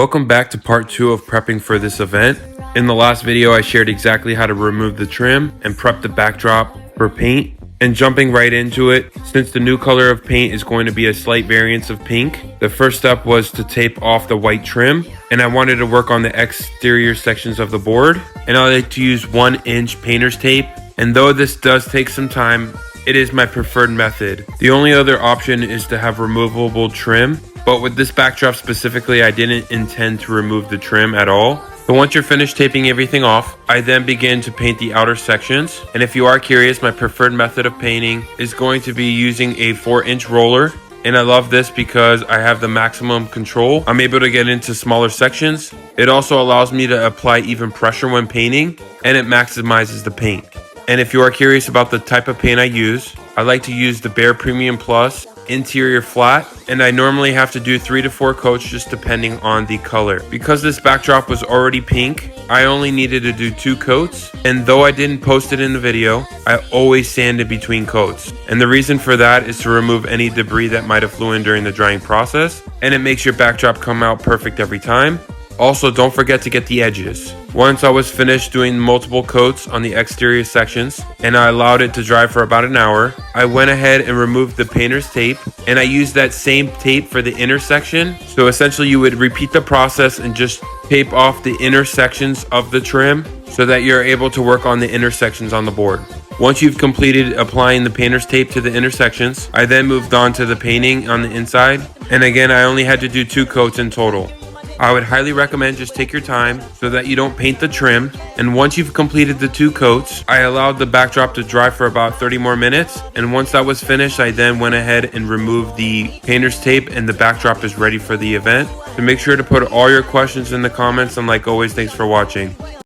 Welcome back to part 2 of prepping for this event. In the last video, I shared exactly how to remove the trim and prep the backdrop for paint. And jumping right into it, since the new color of paint is going to be a slight variance of pink, the first step was to tape off the white trim. And I wanted to work on the exterior sections of the board. And I like to use 1-inch painter's tape. And though this does take some time, it is my preferred method. The only other option is to have removable trim. But with this backdrop specifically, I didn't intend to remove the trim at all. So once you're finished taping everything off, I then begin to paint the outer sections. And if you are curious, my preferred method of painting is going to be using a 4-inch roller. And I love this because I have the maximum control. I'm able to get into smaller sections. It also allows me to apply even pressure when painting, and it maximizes the paint. And if you are curious about the type of paint I use, I like to use the Behr Premium Plus interior flat, and I normally have to do 3 to 4 coats just depending on the color. Because this backdrop was already pink, I only needed to do 2 coats, and though I didn't post it in the video, I always sand in between coats. And the reason for that is to remove any debris that might have flew in during the drying process, and it makes your backdrop come out perfect every time. Also, don't forget to get the edges. Once I was finished doing multiple coats on the exterior sections and I allowed it to dry for about an hour, I went ahead and removed the painter's tape, and I used that same tape for the inner section. So essentially you would repeat the process and just tape off the inner sections of the trim so that you're able to work on the inner sections on the board. Once you've completed applying the painter's tape to the inner sections, I then moved on to the painting on the inside. And again, I only had to do 2 coats in total. I would highly recommend just take your time so that you don't paint the trim. And once you've completed the 2 coats, I allowed the backdrop to dry for about 30 more minutes. And once that was finished, I then went ahead and removed the painter's tape, and the backdrop is ready for the event. So make sure to put all your questions in the comments, and like always, thanks for watching.